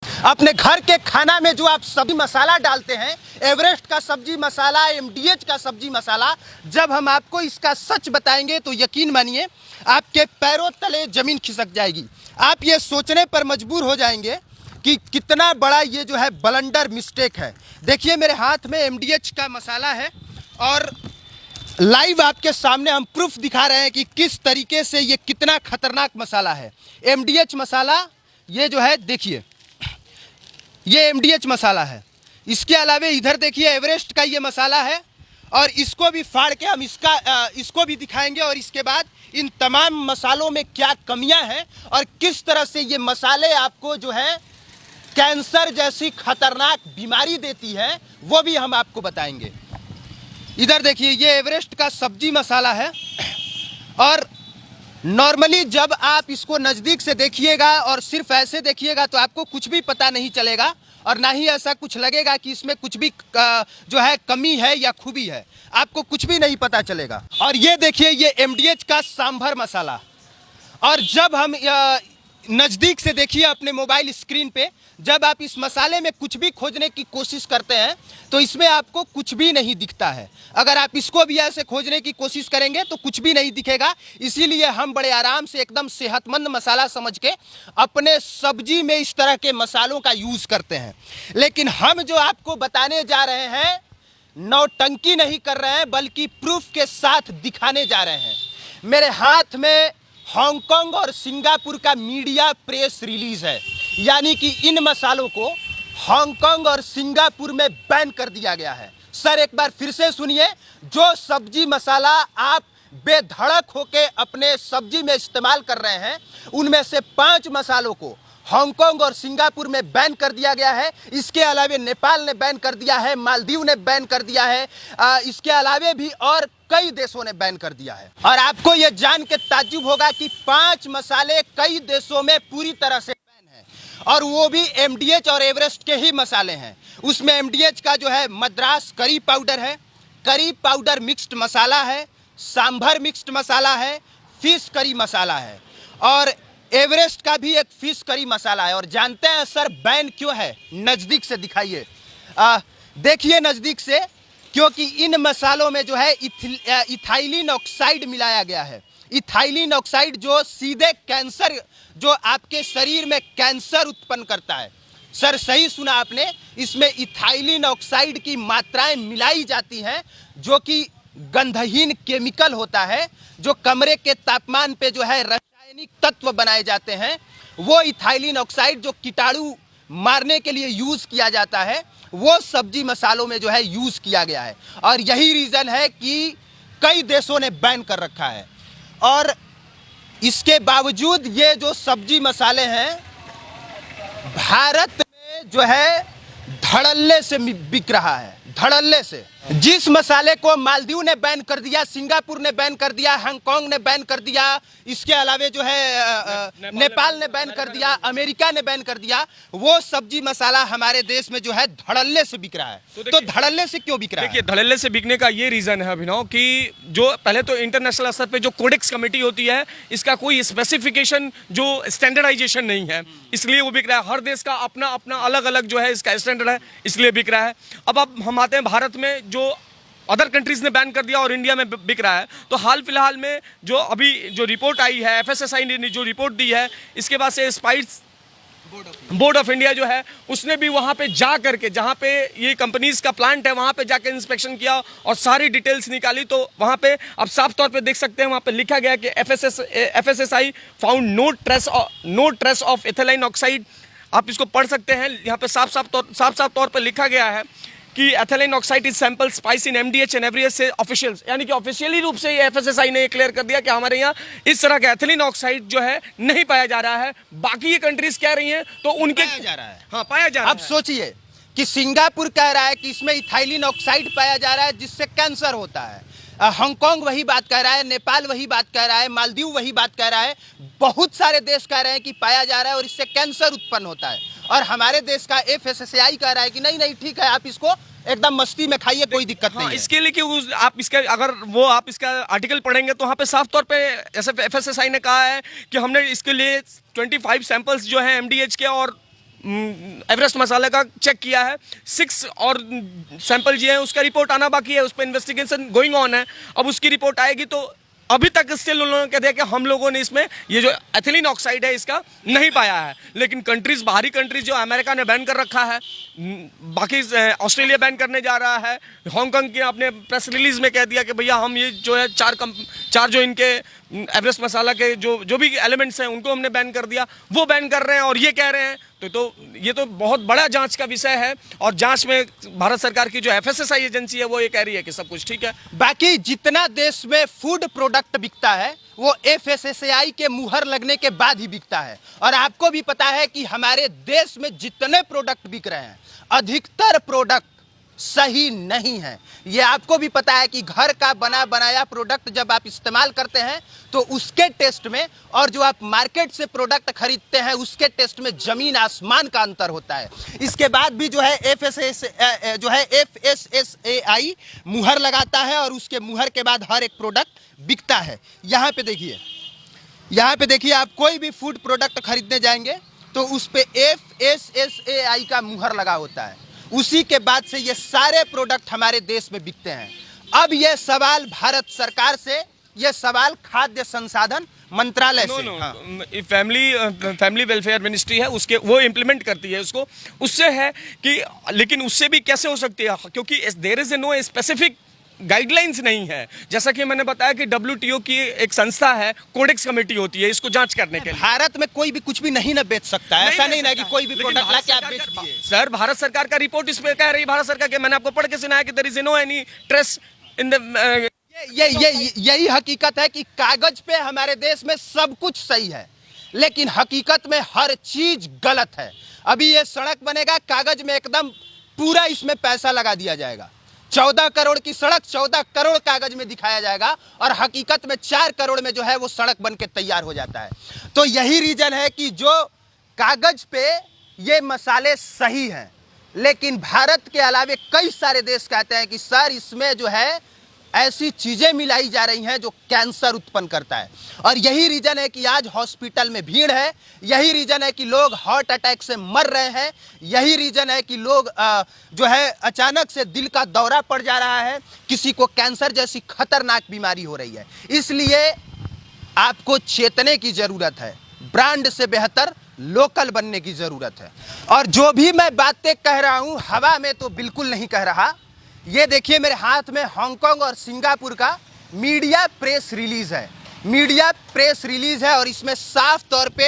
अपने घर के खाना में जो आप सब्जी मसाला डालते हैं, एवरेस्ट का सब्जी मसाला, एमडीएच का सब्जी मसाला, जब हम आपको इसका सच बताएंगे तो यकीन मानिए आपके पैरों तले जमीन खिसक जाएगी। आप ये सोचने पर मजबूर हो जाएंगे कि कितना बड़ा ये जो है ब्लंडर मिस्टेक है। देखिए मेरे हाथ में एमडीएच का मसाला है और लाइव आपके सामने हम प्रूफ दिखा रहे हैं कि किस तरीके से ये कितना खतरनाक मसाला है। एमडीएच मसाला ये जो है, देखिए ये एमडीएच मसाला है। इसके अलावे इधर देखिए एवरेस्ट का ये मसाला है और इसको भी फाड़ के हम इसको भी दिखाएंगे और इसके बाद इन तमाम मसालों में क्या कमियां हैं और किस तरह से ये मसाले आपको जो है कैंसर जैसी खतरनाक बीमारी देती है, वो भी हम आपको बताएंगे। इधर देखिए ये एवरेस्ट का सब्जी मसाला है और नॉर्मली जब आप इसको नज़दीक से देखिएगा और सिर्फ ऐसे देखिएगा तो आपको कुछ भी पता नहीं चलेगा और ना ही ऐसा कुछ लगेगा कि इसमें कुछ भी जो है कमी है या खूबी है, आपको कुछ भी नहीं पता चलेगा। और ये देखिए ये एमडीएच का सांभर मसाला, और जब हम नज़दीक से देखिए अपने मोबाइल स्क्रीन पे, जब आप इस मसाले में कुछ भी खोजने की कोशिश करते हैं तो इसमें आपको कुछ भी नहीं दिखता है। अगर आप इसको भी ऐसे खोजने की कोशिश करेंगे तो कुछ भी नहीं दिखेगा। इसीलिए हम बड़े आराम से एकदम सेहतमंद मसाला समझ के अपने सब्जी में इस तरह के मसालों का यूज़ करते हैं। लेकिन हम जो आपको बताने जा रहे हैं, नौटंकी नहीं कर रहे हैं बल्कि प्रूफ के साथ दिखाने जा रहे हैं। मेरे हाथ में हांगकांग और सिंगापुर का मीडिया प्रेस रिलीज है, यानी कि इन मसालों को हांगकांग और सिंगापुर में बैन कर दिया गया है। सर एक बार फिर से सुनिए, जो सब्जी मसाला आप बेधड़क होके अपने सब्जी में इस्तेमाल कर रहे हैं, उनमें से 5 मसालों को हांगकांग और सिंगापुर में बैन कर दिया गया है। इसके अलावे नेपाल ने बैन कर दिया है, मालदीव ने बैन कर दिया है, इसके अलावे भी और कई देशों ने बैन कर दिया है। और आपको यह जान के ताज्जुब होगा कि 5 मसाले कई देशों में पूरी तरह से बैन है और वो भी एमडीएच और एवरेस्ट के ही मसाले हैं। उसमें एमडीएच का जो है मद्रास करी पाउडर है, करी पाउडर मिक्स्ड मसाला है, सांभर मिक्स्ड मसाला है, फिश करी मसाला है और एवरेस्ट का भी एक फिश करी मसाला है। और जानते हैं सर बैन क्यों है? नज़दीक से दिखाइए, देखिए नज़दीक से, क्योंकि इन मसालों में जो है इथाइलिन ऑक्साइड मिलाया गया है। इथाइलिन ऑक्साइड जो सीधे कैंसर, जो आपके शरीर में कैंसर उत्पन्न करता है। सर सही सुना आपने, इसमें इथाइलिन ऑक्साइड की मात्राएं मिलाई जाती हैं जो कि गंधहीन केमिकल होता है, जो कमरे के तापमान पे जो है रासायनिक तत्व बनाए जाते हैं। वो इथाइलिन ऑक्साइड जो कीटाणु मारने के लिए यूज़ किया जाता है, वो सब्जी मसालों में जो है यूज़ किया गया है और यही रीज़न है कि कई देशों ने बैन कर रखा है। और इसके बावजूद ये जो सब्जी मसाले हैं भारत में जो है धड़ल्ले से बिक रहा है, धड़ल्ले से। जिस मसाले को मालदीव ने बैन कर दिया, सिंगापुर ने बैन कर दिया, हांगकांग ने बैन कर दिया, इसके अलावे जो है नेपाल ने बैन कर दिया, अमेरिका ने बैन कर दिया, वो सब्जी मसाला हमारे देश में जो है धड़ल्ले से बिक रहा है। तो धड़ल्ले से क्यों बिक रहा है? देखिए धड़ल्ले से बिकने का ये रीजन है अभिनव कि जो पहले तो इंटरनेशनल स्तर पे जो कोडेक्स कमेटी होती है, इसका कोई स्पेसिफिकेशन जो स्टैंडर्डाइजेशन नहीं है, इसलिए वो बिक रहा है। हर देश का अपना अपना अलग अलग जो है इसका स्टैंडर्ड है, इसलिए बिक रहा है। अब हम आते हैं भारत में, जो अदर कंट्रीज ने बैन कर दिया और इंडिया में बिक रहा है। तो हाल फिलहाल में जो अभी जो रिपोर्ट आई है, एफएसएसआई ने जो रिपोर्ट दी है, इसके बाद से स्पाइस बोर्ड ऑफ इंडिया जो है उसने भी वहाँ पे जा करके, जहाँ पे ये कंपनीज का प्लांट है, वहाँ पे जाकर इंस्पेक्शन किया और सारी डिटेल्स निकाली। तो वहाँ पे आप साफ तौर पे देख सकते हैं, वहाँ पे लिखा गया कि FSSI found no trace of ethylene oxide. आप इसको पढ़ सकते हैं, यहाँ पे साफ तौर पे लिखा गया है कि ethylene oxide is sample spice in MDH and Everest से ऑफिशियल्स, यानी कि ऑफिशियली रूप से ये एफएसएसआई ने क्लियर कर दिया कि हमारे यहाँ इस तरह का एथिलीन ऑक्साइड जो है नहीं पाया जा रहा है। बाकी ये कंट्रीज कह रही हैं तो उनके पाया जा रहा है। हाँ, पाया जा रहा है। अब सोचिए कि सिंगापुर कह रहा है कि इसमें इथाइलिन ऑक्साइड पाया जा रहा है जिससे कैंसर होता है, हांगकांग वही बात कह रहा है, नेपाल वही बात कह रहा है, मालदीव वही बात कह रहा है, बहुत सारे देश कह रहे हैं कि पाया जा रहा है और इससे कैंसर उत्पन्न होता है। और हमारे देश का एफएसएसआई कह रहा है कि नहीं नहीं ठीक है, आप इसको एकदम मस्ती में खाइए, कोई दिक्कत नहीं है। इसके लिए कि आप इसका अगर वो आप इसका आर्टिकल पढ़ेंगे तो वहाँ पे साफ तौर पे एफएसएसआई ने कहा है कि हमने इसके लिए 25 सैंपल्स जो है एमडीएच के और एवरेस्ट मसाले का चेक किया है, 6 और सैंपल जो है उसका रिपोर्ट आना बाकी है, उस पर इन्वेस्टिगेशन गोइंग ऑन है। अब उसकी रिपोर्ट आएगी तो अभी तक स्टिल उन लोगों ने कहते हैं कि हम लोगों ने इसमें ये जो एथिलीन ऑक्साइड है इसका नहीं पाया है। लेकिन कंट्रीज, बाहरी कंट्रीज जो अमेरिका ने बैन कर रखा है, बाकी ऑस्ट्रेलिया बैन करने जा रहा है, हांगकांग के अपने प्रेस रिलीज में कह दिया कि भैया हम ये जो है चार जो इनके एवरेस्ट मसाला के जो भी एलिमेंट्स हैं उनको हमने बैन कर दिया, वो बैन कर रहे हैं और ये कह रहे हैं। तो ये तो बहुत बड़ा जांच का विषय है और जांच में भारत सरकार की जो एफएसएसआई एजेंसी है वो ये कह रही है कि सब कुछ ठीक है। बाकी जितना देश में फूड प्रोडक्ट बिकता है वो एफएसएसआई के मुहर लगने के बाद ही बिकता है। और आपको भी पता है कि हमारे देश में जितने प्रोडक्ट बिक रहे हैं अधिकतर प्रोडक्ट सही नहीं है। ये आपको भी पता है कि घर का बना बनाया प्रोडक्ट जब आप इस्तेमाल करते हैं तो उसके टेस्ट में और जो आप मार्केट से प्रोडक्ट खरीदते हैं उसके टेस्ट में जमीन आसमान का अंतर होता है। इसके बाद भी जो है एफएसएसआई मुहर लगाता है और उसके मुहर के बाद हर एक प्रोडक्ट बिकता है। यहाँ पे देखिए आप कोई भी फूड प्रोडक्ट खरीदने जाएंगे तो उस पे एफएसएसआई का मुहर लगा होता है। उसी के बाद से ये सारे प्रोडक्ट हमारे देश में बिकते हैं। अब ये सवाल भारत सरकार से, ये सवाल खाद्य संसाधन मंत्रालय से, फैमिली वेलफेयर मिनिस्ट्री है उसके, वो इम्प्लीमेंट करती है उसको, उससे है कि लेकिन उससे भी कैसे हो सकती है क्योंकि there is no specific guidelines नहीं है। जैसा कि मैंने बताया कि WTO की एक संस्था है, कोडेक्स कमेटी होती है इसको जांच करने के लिए। भारत में कोई भी कुछ भी नहीं ना बेच सकता है, ऐसा नहीं ना कि कोई भी प्रोडक्ट लाके आप बेच दिए। सर भारत सरकार का रिपोर्ट इस पे कह रही है, भारत सरकार के, मैंने आपको पढ़ के सुनाया कि there is no any trace in the यही हकीकत है कि कागज पे हमारे देश में सब कुछ सही है लेकिन हकीकत में हर चीज गलत है। अभी ये सड़क बनेगा, कागज में एकदम पूरा इसमें पैसा लगा दिया जाएगा, 14 करोड़ की सड़क 14 करोड़ कागज में दिखाया जाएगा और हकीकत में 4 करोड़ में जो है वो सड़क बन के तैयार हो जाता है। तो यही रीजन है कि जो कागज पे ये मसाले सही हैं लेकिन भारत के अलावे कई सारे देश कहते हैं कि सर इसमें जो है ऐसी चीजें मिलाई जा रही हैं जो कैंसर उत्पन्न करता है। और यही रीजन है कि आज हॉस्पिटल में भीड़ है, यही रीजन है कि लोग हार्ट अटैक से मर रहे हैं, यही रीजन है कि लोग जो है अचानक से दिल का दौरा पड़ जा रहा है, किसी को कैंसर जैसी खतरनाक बीमारी हो रही है। इसलिए आपको चेतने की जरूरत है, ब्रांड से बेहतर लोकल बनने की जरूरत है। और जो भी मैं बातें कह रहा हूं हवा में तो बिल्कुल नहीं कह रहा। ये देखिए मेरे हाथ में हांगकांग और सिंगापुर का मीडिया प्रेस रिलीज है और इसमें साफ तौर पे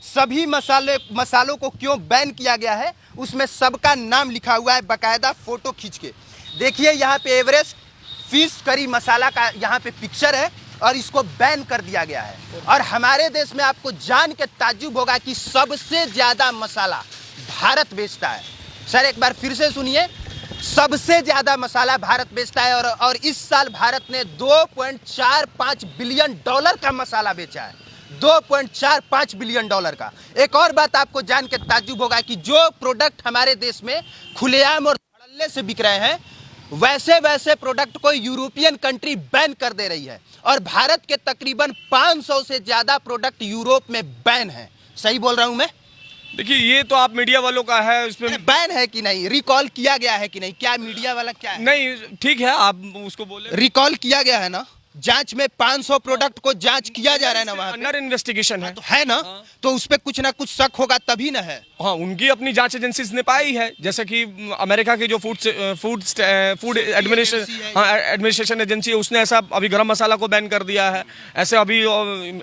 सभी मसालों को क्यों बैन किया गया है उसमें सबका नाम लिखा हुआ है, बाकायदा फोटो खींच के। देखिए यहाँ पे एवरेस्ट फिश करी मसाला का यहाँ पे पिक्चर है और इसको बैन कर दिया गया है। और हमारे देश में आपको जान के ताज्जुब होगा कि सबसे ज्यादा मसाला भारत बेचता है। सर एक बार फिर से सुनिए, सबसे ज्यादा मसाला भारत बेचता है और इस साल भारत ने 2.45 बिलियन डॉलर का मसाला बेचा है, 2.45 बिलियन डॉलर का। एक और बात आपको जान के ताज्जुब होगा कि जो प्रोडक्ट हमारे देश में खुलेआम और धड़ल्ले से बिक रहे हैं वैसे प्रोडक्ट को यूरोपियन कंट्री बैन कर दे रही है और भारत के तकरीबन 500 से ज्यादा प्रोडक्ट यूरोप में बैन है। सही बोल रहा हूं मैं? देखिए ये तो आप मीडिया वालों का है, उसमें बैन है कि नहीं, रिकॉल किया गया है कि नहीं, क्या मीडिया वाला क्या है? नहीं ठीक है आप उसको बोले, रिकॉल किया गया है ना, जांच में 500 प्रोडक्ट को जांच किया जा रहा है ना, वहाँ अंडर इन्वेस्टिगेशन है तो है ना। तो उस पे कुछ ना कुछ शक होगा तभी ना है। हाँ उनकी अपनी जांच एजेंसीज ने पाई है, जैसे कि अमेरिका की जो फूड एडमिनिस्ट्रेशन एजेंसी है उसने ऐसा अभी गरम मसाला को बैन कर दिया है, ऐसे अभी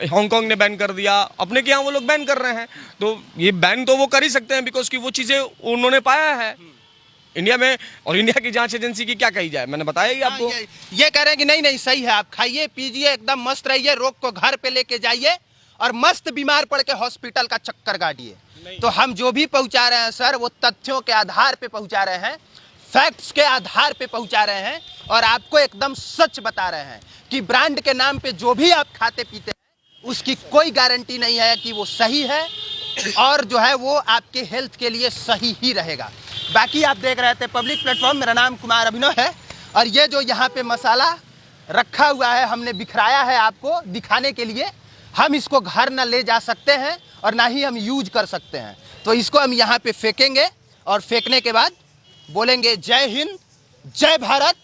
हांगकांग ने बैन कर दिया, अपने के यहाँ वो लोग बैन कर रहे हैं। तो ये बैन तो वो कर ही सकते हैं बिकॉज की वो चीज़ें उन्होंने पाया है इंडिया में। और इंडिया की जांच एजेंसी की क्या कही जाए, मैंने बताया ही आपको। ये कह रहे हैं कि नहीं सही है, आप खाइए पीजिए एकदम मस्त रहिए, रोग को घर पे लेके जाइए और मस्त बीमार पड़ के हॉस्पिटल का चक्कर काटिए। तो हम जो भी पहुंचा रहे हैं सर वो तथ्यों के आधार पे पहुंचा रहे हैं, फैक्ट्स के आधार पे पहुंचा रहे हैं और आपको एकदम सच बता रहे हैं कि ब्रांड के नाम पे जो भी आप खाते पीते हैं उसकी कोई गारंटी नहीं है कि वो सही है और जो है वो आपके हेल्थ के लिए सही ही रहेगा। बाकी आप देख रहे थे पब्लिक प्लेटफॉर्म, मेरा नाम कुमार अभिनव है और ये जो यहाँ पे मसाला रखा हुआ है हमने बिखराया है आपको दिखाने के लिए। हम इसको घर न ले जा सकते हैं और ना ही हम यूज कर सकते हैं। तो इसको हम यहाँ पे फेंकेंगे और फेंकने के बाद बोलेंगे जय हिंद, जय भारत।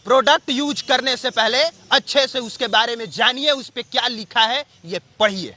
प्रोडक्ट यूज करने से पहले अच्छे से उसके बारे में जानिए, उस पे क्या लिखा है ये पढ़िए।